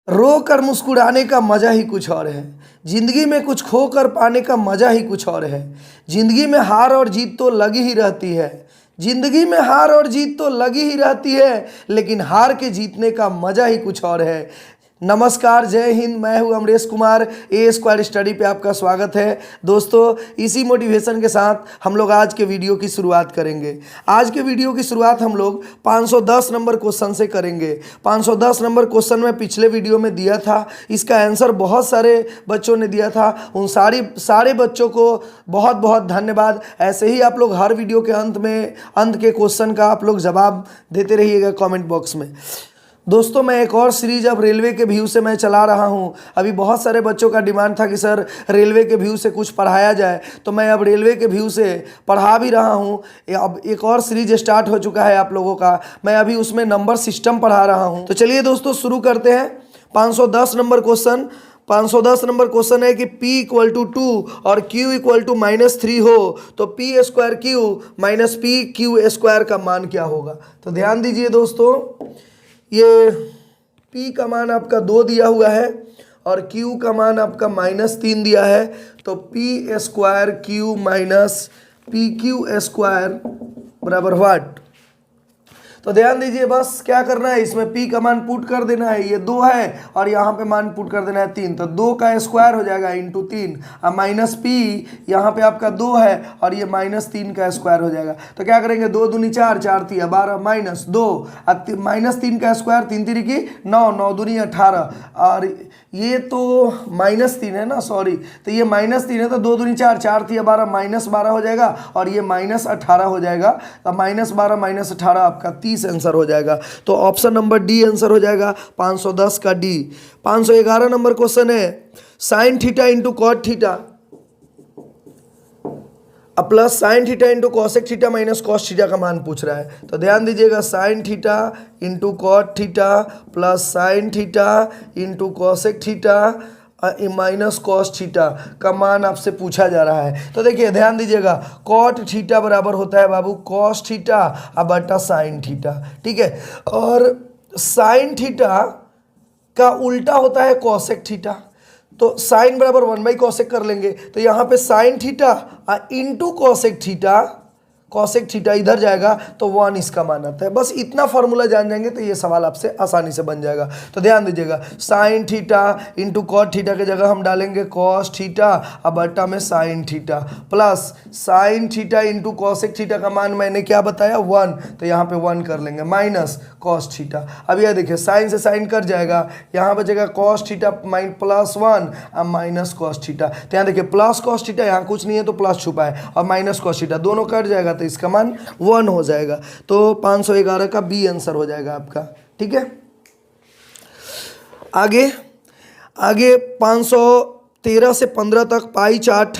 रो कर मुस्कुराने का मज़ा ही कुछ और है, जिंदगी में कुछ खो कर पाने का मज़ा ही कुछ और है। जिंदगी में हार और जीत तो लगी ही रहती है, जिंदगी में हार और जीत तो लगी ही रहती है, लेकिन हार के जीतने का मज़ा ही कुछ और है। नमस्कार, जय हिंद। मैं हूं अमरेश कुमार। ए स्क्वायर स्टडी पे आपका स्वागत है। दोस्तों, इसी मोटिवेशन के साथ हम लोग आज के वीडियो की शुरुआत करेंगे। आज के वीडियो की शुरुआत हम लोग 510 नंबर क्वेश्चन से करेंगे। 510 नंबर क्वेश्चन में पिछले वीडियो में दिया था, इसका आंसर बहुत सारे बच्चों ने दिया था। उन सारे बच्चों को बहुत बहुत धन्यवाद। ऐसे ही आप लोग हर वीडियो के अंत के क्वेश्चन का आप लोग जवाब देते रहिएगा कमेंट बॉक्स में। दोस्तों, मैं एक और सीरीज अब रेलवे के व्यू से मैं चला रहा हूं। अभी बहुत सारे बच्चों का डिमांड था कि सर रेलवे के व्यू से कुछ पढ़ाया जाए, तो मैं अब रेलवे के व्यू से पढ़ा भी रहा हूं। अब एक और सीरीज स्टार्ट हो चुका है आप लोगों का, मैं अभी उसमें नंबर सिस्टम पढ़ा रहा हूं। तो चलिए दोस्तों, शुरू करते हैं। 510 नंबर क्वेश्चन। 510 नंबर क्वेश्चन है कि P इक्वल टू 2 और Q इक्वल टू -3 हो तो P square Q minus P Q square का मान क्या होगा। तो ध्यान दीजिए दोस्तों, ये P का मान आपका 2 दिया हुआ है और Q का मान आपका -3 दिया है। तो P square Q minus PQ square बराबर व्हाट। तो ध्यान दीजिए, बस क्या करना है, इसमें P का मान पुट कर देना है। ये 2 है और यहाँ पे मान पुट कर देना है 3, तो 2 का स्क्वायर हो जाएगा इंटू 3। अब माइनस P यहाँ पे आपका 2 है और ये -3 का स्क्वायर हो जाएगा। तो क्या करेंगे, 2 दूनी 4, 4 तिया 12 माइनस 2, अब -3 का स्क्वायर 3 3 की 9, 9 दूनी 18, और ये तो -3 है ना, सॉरी, तो ये -3 है, तो 2 दूनी 4, 4 तिया 12 -12 हो जाएगा और ये -18 हो जाएगा। तो -12 -18 आपका 30 आंसर हो जाएगा। तो ऑप्शन नंबर डी आंसर हो जाएगा 510 का डी। 511 नंबर क्वेश्चन है sine theta into cot theta plus sine theta into cosec theta minus cos theta का मान पूछ रहा है। तो ध्यान दीजिएगा, sine theta into cot theta plus sine theta into cosec theta minus cos theta का मान आपसे पूछा जा रहा है। तो देखिए ध्यान दीजिएगा, कॉट थीटा बराबर होता है बाबू कॉस थीटा बटा साइन थीटा, ठीक है। और साइन थीटा का उल्टा होता है कॉसेक थीटा, तो साइन बराबर 1 कॉसेक कर लेंगे। तो यहाँ पे sign theta into cosec theta, cosec theta इधर जाएगा तो 1 इसका मान आता है। बस इतना फॉर्मूला जान जाएंगे तो ये सवाल आपसे आसानी से बन जाएगा। तो ध्यान दीजिएगा, sine theta into cot theta के जगह हम डालेंगे कॉस थीटा अब बटा में sine theta plus sine theta into cosec theta का मान मैंने क्या बताया 1, तो यहाँ पे 1 कर लेंगे माइनस कॉस थीटा। अब यह देखिए, साइन से साइन कट जाएगा, यहाँ बचेगा कॉस थीटा प्लस 1 अब माइनस कॉस थीटा। तो यहाँ देखिए प्लस कॉस थीटा, यहाँ कुछ नहीं है तो प्लस छुपा है, और माइनस कॉस थीटा दोनों कट जाएगा तो इसका मान 1 हो जाएगा। तो 511 का बी आंसर हो जाएगा आपका, ठीक है। आगे 513 से 15 तक पाई चार्ट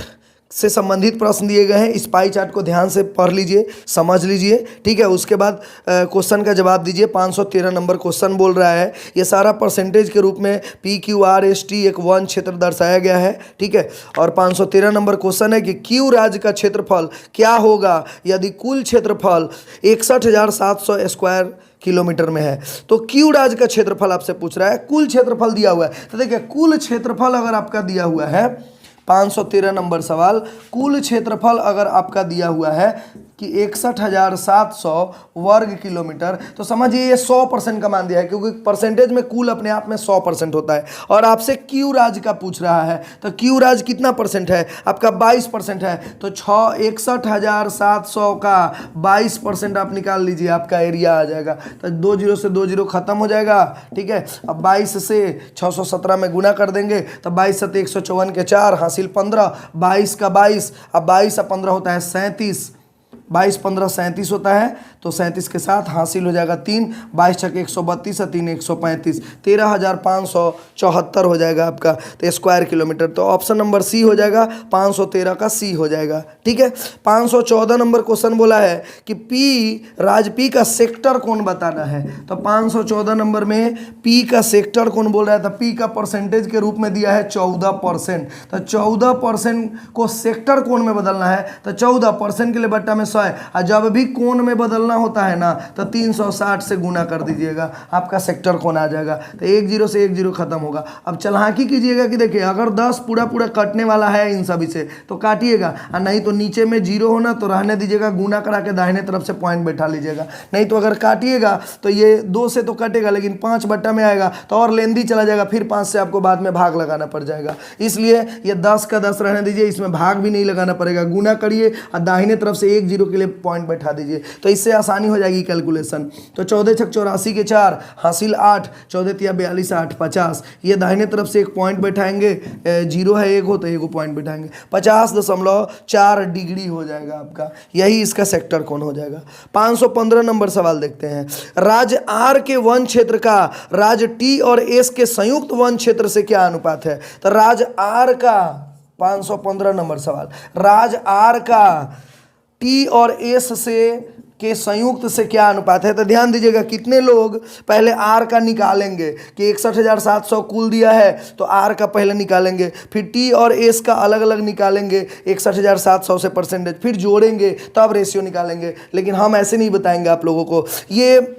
से संबंधित प्रश्न दिए गए हैं। इस पाई चार्ट को ध्यान से पढ़ लीजिए, समझ लीजिए, ठीक है। उसके बाद क्वेश्चन का जवाब दीजिए। 513 नंबर क्वेश्चन बोल रहा है, ये सारा परसेंटेज के रूप में PQRST एक वन क्षेत्र दर्शाया गया है, ठीक है। और 513 नंबर क्वेश्चन है कि क्यू राज्य का क्षेत्रफल क्या होगा यदि कुल क्षेत्रफल 61,700 स्क्वायर किलोमीटर में है। तो क्यू राज्य का क्षेत्रफल आपसे पूछ रहा है, कुल क्षेत्रफल दिया हुआ है। तो देखिए, कुल क्षेत्रफल अगर आपका दिया हुआ है 513 नंबर सवाल, कुल क्षेत्रफल अगर आपका दिया हुआ है कि 61,700 वर्ग किलोमीटर, तो समझिए ये 100% का मान दिया है, क्योंकि परसेंटेज में कुल अपने आप में 100% होता है। और आपसे क्यू राज्य का पूछ रहा है, तो क्यू राज्य कितना परसेंट है आपका 22% है। तो 61,700 का 22% आप निकाल लीजिए, आपका एरिया आ जाएगा। तो 2 0 से 2 0 खत्म हो जाएगा, ठीक है। अब 22 से 617 में गुना कर देंगे तो 22 से 154 के 4 हासिल 15, 22 का 22, अब 22 और 15 होता है 37, 22 15 37 होता है, तो 37 के साथ हासिल हो जाएगा 3, 22 छक 132 और 3 135, 13,574 हो जाएगा आपका तो स्क्वायर किलोमीटर। तो ऑप्शन नंबर सी हो जाएगा, 513 का सी हो जाएगा, ठीक है। 514 नंबर क्वेश्चन बोला है कि P का सेक्टर कौन बताना है। तो 514 नंबर में P का सेक्टर कौन बोल रहा है, तो P का परसेंटेज के रूप में दिया है 14%। तो 14% को सेक्टर कौन में बदलना है, तो 14% के लिए बट्टा में 100 100 और जब भी कोण में बदलना होता है ना तो 360 से गुना कर दीजिएगा, आपका सेक्टर कोण आ जाएगा। तो 10 से 10 खत्म होगा। अब चलाकी कीजिएगा कि देखिए अगर 10 पूरा पूरा कटने वाला है इन सभी से तो काटिएगा, और नहीं तो नीचे में 0 होना तो रहने दीजिएगा, गुना करा के दाहिने तरफ से पॉइंट बैठा लीजिएगा। नहीं तो अगर काटिएगा तो ये 2 से तो कटेगा लेकिन 5 बट्टा में आएगा तो और लेंदी चला जाएगा, फिर 5 से आपको बाद में भाग लगाना पड़ जाएगा। इसलिए ये 10 का 10 रहने दीजिए, इसमें भाग भी नहीं लगाना पड़ेगा, गुना करिए और दाहिने तरफ से 1 0 के लिए पॉइंट बैठा दीजिए, तो इससे आसानी हो जाएगी कैलकुलेशन। तो 14 छक 84 के 4 हासिल 8, 14 तिया 42 8 50, ये दाहिने तरफ से एक पॉइंट बैठाएंगे, 0 है 1 हो तो 1 पॉइंट बैठाएंगे, 50.4 डिग्री हो जाएगा आपका, यही इसका सेक्टर कोण हो जाएगा। 515 नंबर सवाल देखते हैं। राज्य आर के वन क्षेत्र का राज्य टी और एस के संयुक्त वन क्षेत्र से क्या अनुपात है? तो राज्य आर का 515 नंबर सवाल, राज्य आर का टी और एस से के संयुक्त से क्या अनुपात है? तो ध्यान दीजिएगा कितने लोग पहले आर का निकालेंगे कि 61,700 कुल दिया है तो आर का पहले निकालेंगे, फिर टी और एस का अलग अलग निकालेंगे 61,700 से परसेंटेज, फिर जोड़ेंगे तब रेशियो निकालेंगे। लेकिन हम ऐसे नहीं बताएंगे आप लोगों को, ये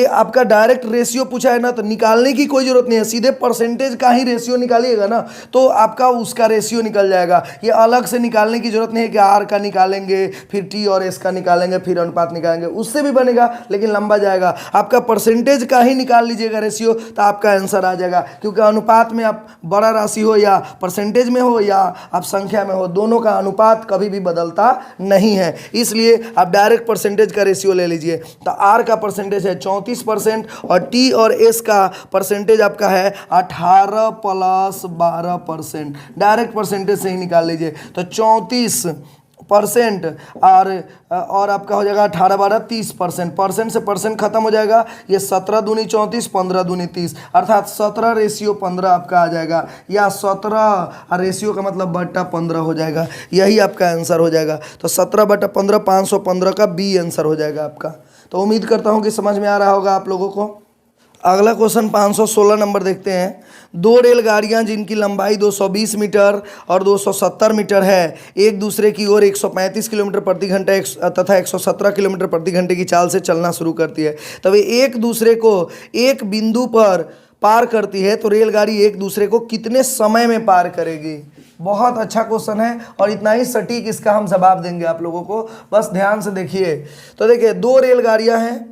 आपका डायरेक्ट रेशियो पूछा है ना तो निकालने की कोई जरूरत नहीं है, सीधे परसेंटेज का ही रेशियो निकालिएगा ना तो आपका उसका रेशियो निकल जाएगा। ये अलग से निकालने की जरूरत नहीं है कि आर का निकालेंगे फिर टी और एस का निकालेंगे फिर अनुपात निकालेंगे, उससे भी बनेगा लेकिन लंबा जाएगा। आपका परसेंटेज का ही निकाल लीजिएगा रेशियो तो आपका आंसर आ जाएगा, क्योंकि अनुपात में आप बड़ा राशि हो या परसेंटेज में हो या आप संख्या में हो, दोनों का अनुपात कभी भी बदलता नहीं है, इसलिए आप डायरेक्ट परसेंटेज का रेशियो ले लीजिए। तो आर का परसेंटेज है 34% और टी और एस का परसेंटेज आपका है 18 + 12%, डायरेक्ट परसेंटेज से ही निकाल लीजिए। तो 34% और आपका हो जाएगा 18 12 30%, परसेंट से परसेंट खत्म हो जाएगा, ये 17 दूनी 34 15 दूनी 30, अर्थात 17 रेशियो 15 आपका आ जाएगा, या 17 रेशियो का मतलब बट्टा 15 हो जाएगा, यही आपका आंसर हो जाएगा। तो 17/15 515 का बी आंसर हो जाएगा आपका। तो उम्मीद करता हूँ कि समझ में आ रहा होगा आप लोगों को। अगला क्वेश्चन 516 नंबर देखते हैं। 2 रेलगाड़ियां जिनकी लंबाई 220 मीटर और 270 मीटर है, एक दूसरे की ओर 135 किलोमीटर प्रति घंटे तथा 117 किलोमीटर प्रति घंटे की चाल से चलना शुरू करती है। तब एक दूसरे को एक बिंदु पर पार करती है तो रेलगाड़ी एक दूसरे को कितने समय में पार करेगी? बहुत अच्छा क्वेश्चन है और इतना ही सटीक इसका हम जवाब देंगे आप लोगों को, बस ध्यान से देखिए। तो देखिए 2 रेलगाड़ियां हैं,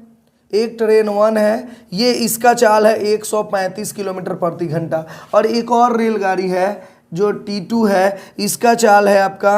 एक ट्रेन 1 है, ये इसका चाल है 135 किलोमीटर प्रति घंटा, और एक और रेलगाड़ी है जो T2 है, इसका चाल है आपका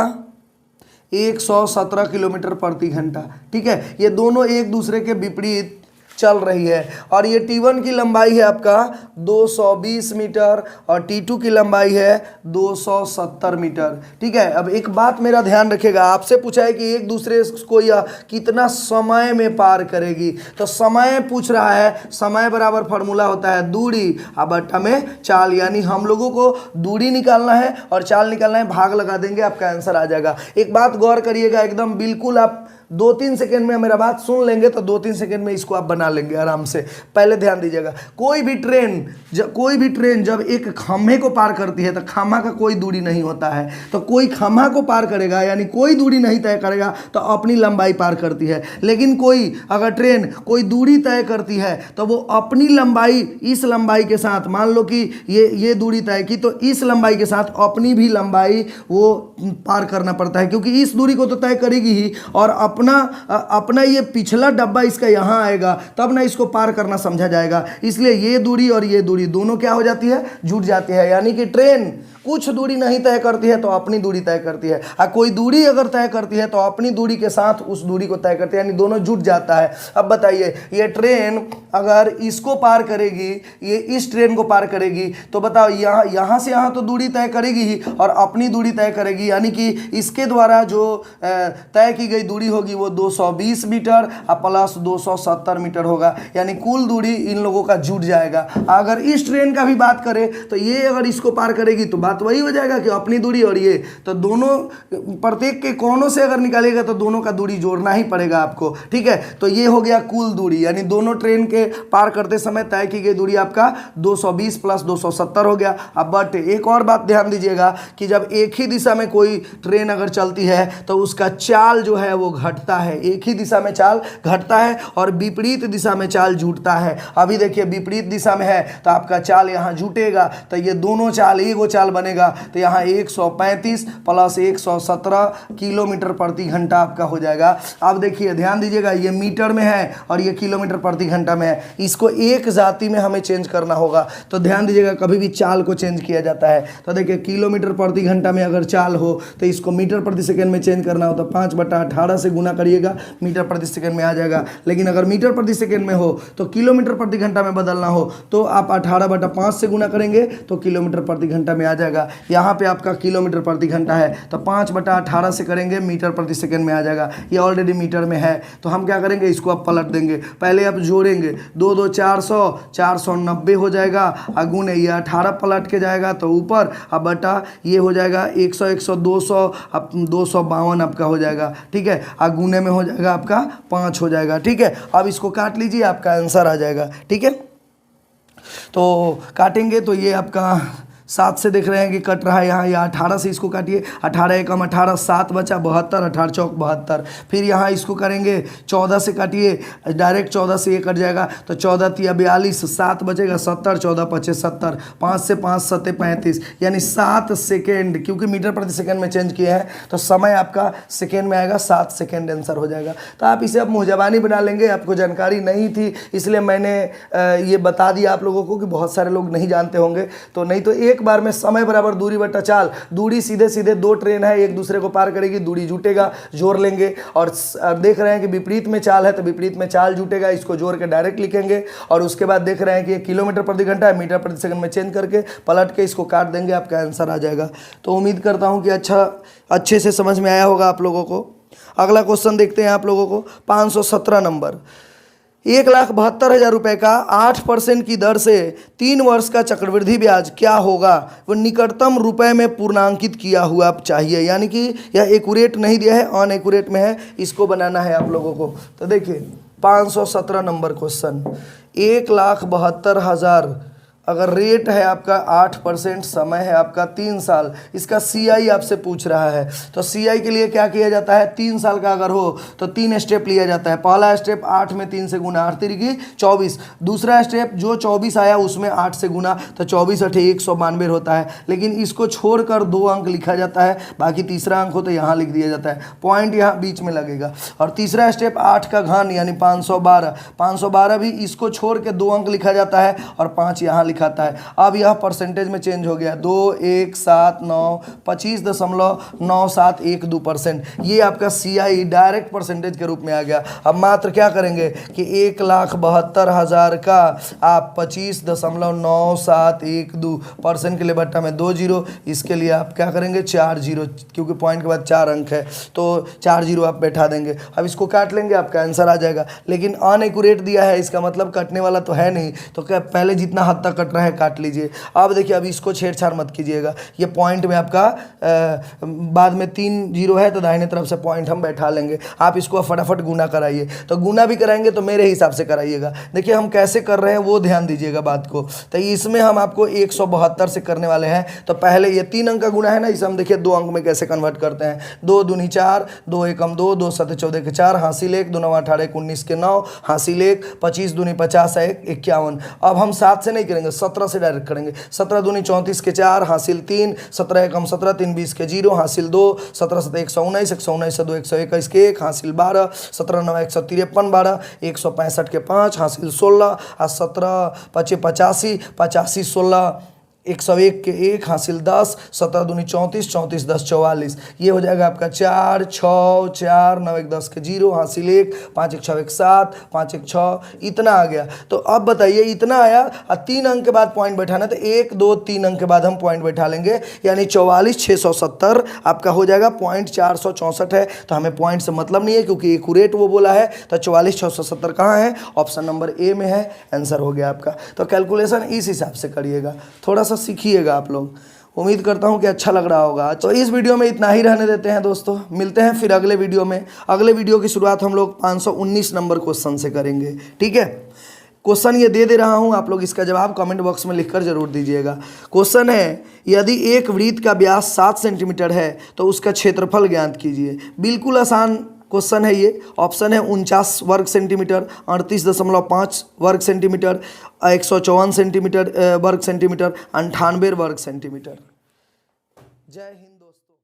117 किलोमीटर प्रति घंटा। ठीक है, ये दोनों एक दूसरे के विपरीत चल रही है, और ये T1 की लंबाई है आपका 220 मीटर और T2 की लंबाई है 270 मीटर। ठीक है, अब एक बात मेरा ध्यान रखिएगा, आपसे पूछा है कि एक दूसरे को यह कितना समय में पार करेगी, तो समय पूछ रहा है, समय बराबर फॉर्मूला होता है दूरी बट्टा में चाल, यानी हम लोगों को दूरी निकालना है और चाल निकालना है, भाग लगा देंगे आपका आंसर आ जाएगा। एक बात गौर करिएगा, एकदम बिल्कुल आप 2-3 सेकंड में मेरा बात सुन लेंगे तो 2-3 सेकंड में इसको आप बना लेंगे आराम से। पहले ध्यान दीजिएगा, कोई भी ट्रेन जब एक खम्भे को पार करती है तो खम्भा का कोई दूरी नहीं होता है, तो कोई खम्भा को पार करेगा यानी कोई दूरी नहीं तय करेगा तो अपनी लंबाई पार करती है। लेकिन कोई अगर ट्रेन कोई दूरी तय करती है तो वो अपनी लंबाई इस लंबाई के साथ, मान लो कि ये दूरी तय की तो इस लंबाई के साथ अपनी भी लंबाई वो पार करना पड़ता है, क्योंकि इस दूरी को तो तय करेगी ही और अपना ये पिछला डब्बा इसका यहाँ आएगा तब ना इसको पार करना समझा जाएगा। इसलिए ये दूरी और ये दूरी दोनों क्या हो जाती है, जुड़ जाती है, यानी कि ट्रेन कुछ दूरी नहीं तय करती है तो अपनी दूरी तय करती है, और कोई दूरी अगर तय करती है तो अपनी दूरी के साथ उस दूरी को तय करती है, यानी दोनों जुड़ जाता है। अब बताइए, ये ट्रेन अगर इसको पार करेगी, ये इस ट्रेन को पार करेगी, तो बताओ यहाँ से यहाँ तो दूरी तय करेगी ही और अपनी दूरी तय करेगी, यानी कि इसके द्वारा जो तय की गई दूरी होगी वो 220 मीटर प्लस 270 मीटर होगा, यानी कुल दूरी इन लोगों का जुड़ जाएगा। अगर इस ट्रेन का भी बात करें तो ये अगर इसको पार करेगी तो बात वही हो जाएगा कि अपनी दूरी और ये, तो दोनों प्रत्येक के कोनों से अगर निकालिएगा तो दोनों का दूरी जोड़ना ही पड़ेगा आपको, ठीक है। तो ये हो गया कुल दूरी, यानी दोनों ट्रेन के पार करते समय तय की गई दूरी आपका 220 प्लस 270 हो गया। अब बट एक और बात ध्यान दीजिएगा कि जब एक ही दिशा में कोई ट्रेन अगर चलती है तो उसका चाल जो है वो घटता है, एक ही दिशा में चाल घटता है और विपरीत दिशा में चाल जुटता है। अभी देखिए विपरीत दिशा में है तो आपका चाल यहाँ जुटेगा, तो ये दोनों चाल एगो चाल बनेगा, तो यहाँ 135 प्लस 117 किलोमीटर प्रति घंटा आपका हो जाएगा। अब देखिए ध्यान दीजिएगा, ये मीटर में है और ये किलोमीटर प्रति घंटा में है, इसको एक जाति में हमें चेंज करना होगा। तो ध्यान दीजिएगा कभी भी चाल को चेंज किया जाता है, तो देखिए किलोमीटर प्रति घंटा में अगर चाल हो तो इसको मीटर प्रति सेकंड में चेंज करना हो तो 5/18 से गुना करिएगा, मीटर प्रति सेकंड में आ जाएगा। लेकिन अगर मीटर प्रति सेकंड में हो तो किलोमीटर प्रति घंटा में बदलना हो तो आप 18/5 से गुना करेंगे तो किलोमीटर प्रति घंटा में आ जाएगा। यहाँ पे आपका किलोमीटर प्रति घंटा है तो 5/18 से करेंगे मीटर प्रति सेकंड में आ जाएगा। ये ऑलरेडी मीटर में है, तो हम क्या करेंगे, इसको आप पलट देंगे। पहले आप जोड़ेंगे, 2 2 400, 490 हो जाएगा, गुणे ये 18 पलट के जाएगा तो ऊपर, अब बटा ये हो जाएगा 100 100 200, अब 252 आपका हो जाएगा, ठीक है। गुणे में हो जाएगा आपका 5 हो जाएगा, ठीक है। अब इसको काट लीजिए, आपका आंसर आ जाएगा, ठीक है। तो काटेंगे तो ये आपका 7 से देख रहे हैं कि कट रहा है यहाँ, या 18 से इसको काटिए, 18 एकम 18, 7 बचा 72, 18 चौक 72। फिर यहाँ इसको करेंगे 14 से काटिए, डायरेक्ट 14 से ये कट जाएगा तो 14 तिया 42, 7 बचेगा 70, 14 पचे 70, 5 से 5 सत्ते 35, यानी 7 सेकेंड, क्योंकि मीटर प्रति सेकेंड में चेंज किया है तो समय आपका सेकेंड में आएगा, 7 सेकेंड आंसर हो जाएगा। तो आप इसे अब मुँहजबानी बना लेंगे, आपको जानकारी नहीं थी इसलिए मैंने ये बता दिया आप लोगों को कि बहुत सारे लोग नहीं जानते होंगे, तो नहीं तो एक बार में समय बराबर दूरी बटा चाल, दूरी सीधे सीधे दो ट्रेन है एक दूसरे को पार करेगी, दूरी जुटेगा, जोड़ लेंगे। और देख रहे हैं कि विपरीत में चाल है तो विपरीत में चाल जुटेगा, इसको जोड़ के डायरेक्ट लिखेंगे। और उसके बाद देख रहे हैं कि ये किलोमीटर प्रति घंटा है, मीटर प्रति सेकंड में चेंज करके पलट के इसको काट देंगे, आपका आंसर आ जाएगा। तो उम्मीद करता हूं कि अच्छे से समझ में आया होगा आप लोगों को। अगला क्वेश्चन देखते हैं आप लोगों को, 517 नंबर। 1,72,000 रुपये का 8% की दर से 3 वर्ष का चक्रवृद्धि ब्याज क्या होगा, वो निकटतम रुपए में पूर्णांकित किया हुआ चाहिए। यानी कि यह एक्यूरेट नहीं दिया है, अनएक्यूरेट में है, इसको बनाना है आप लोगों को। तो देखिए 517 नंबर क्वेश्चन, 1,72,000 अगर रेट है आपका 8%, समय है आपका 3 साल, इसका CI आपसे पूछ रहा है। तो CI के लिए क्या किया जाता है, 3 साल का अगर हो तो 3 स्टेप लिया जाता है। पहला स्टेप 8 में 3 से गुना, 8 तिरिकी 24। दूसरा स्टेप जो 24 आया उसमें 8 से गुना, तो 24 8 192 होता है। लेकिन इसको छोड़कर 2 अंक लिखा जाता है, बाकी तीसरा अंक हो तो यहाँ लिख दिया जाता है, पॉइंट यहाँ बीच में लगेगा। और तीसरा स्टेप 8 का घन यानी 512, 512 भी इसको छोड़ के 2 अंक लिखा जाता है और 5 यहाँ लिखाता है। अब यह परसेंटेज में चेंज हो गया, 2,179 25.9712%, ये आपका CI डायरेक्ट परसेंटेज के रूप में आ गया। अब मात्र क्या करेंगे कि 1,72,000 का आप 25.9712% के लिए बट्टा में 2 जीरो, इसके लिए आप क्या करेंगे 4 जीरो, क्योंकि पॉइंट के बाद 4 अंक है तो 4 जीरो आप बैठा देंगे। अब इसको काट लेंगे, आपका आंसर आ जाएगा। लेकिन अनएक्यूरेट दिया है, इसका मतलब कटने वाला तो है नहीं, तो क्या पहले जितना हद तक कट रहा है काट लीजिए। अब देखिए अब इसको छेड़छाड़ मत कीजिएगा, ये पॉइंट में आपका बाद में 3 जीरो है तो दाहिने तरफ से पॉइंट हम बैठा लेंगे। आप इसको फटाफट गुना कराइए, तो गुना भी कराएंगे तो मेरे हिसाब से कराइएगा। देखिए हम कैसे कर रहे हैं वो ध्यान दीजिएगा बात को। तो इसमें हम आपको 172 से करने वाले हैं। तो पहले ये 3 अंक का गुना है ना, इसे हम देखिए 2 अंक में कैसे कन्वर्ट करते हैं। 2 दूनी 4, 2 एकम 2, 2 सत्ते 14 के 4, हासिल 1, 2 9 18 19 के 9, हासिल 1, 25 दूनी 50 1 51। अब हम 7 से नहीं करेंगे, 17 से डायरेक्ट करेंगे। 17 दूनी 34 के 4, हासिल 3, 17 एकम 17, 3 20 के 0, हासिल 2, 17 7 119, 119 से 2 121 के 1, हासिल 12, 17 9 153 12, 165 के 5, हासिल 16, 17 5 85, 85 16, 101 के 1, हासिल 10, 17 दूनी 34, 34 10 44। ये हो जाएगा आपका 4 6 4 9 1 10 के 0, हासिल 1, 5 1 6 1 7, 5 1 6, इतना आ गया। तो अब बताइए इतना आया और 3 अंक के बाद पॉइंट बैठाना, तो 1 2 3 अंक के बाद हम पॉइंट बैठा लेंगे, यानी 44,670 आपका हो जाएगा। पॉइंट 464 है तो हमें पॉइंट से मतलब नहीं है क्योंकि एक्यूरेट वो बोला है। तो 44,670 कहाँ है, ऑप्शन नंबर ए में है, आंसर हो गया आपका। तो कैलकुलेशन इस हिसाब से करिएगा, थोड़ा सा सीखिएगा आप लोग। उम्मीद करता हूँ कि अच्छा लग रहा होगा। तो इस वीडियो में इतना ही रहने देते हैं दोस्तों, मिलते हैं फिर अगले वीडियो में। अगले वीडियो की शुरुआत हम लोग 519 नंबर क्वेश्चन से करेंगे, ठीक है। क्वेश्चन ये दे रहा हूँ, आप लोग इसका जवाब कमेंट बॉक्स में लिखकर जरूर दीजिएगा। क्वेश्चन है, यदि एक वृत्त का व्यास 7 सेंटीमीटर है तो उसका क्षेत्रफल ज्ञात कीजिए। बिल्कुल आसान क्वेश्चन है ये। ऑप्शन है 49 वर्ग सेंटीमीटर, 38.5 वर्ग सेंटीमीटर, 154 सेंटीमीटर वर्ग सेंटीमीटर, 98 वर्ग सेंटीमीटर। जय हिंद दोस्तों।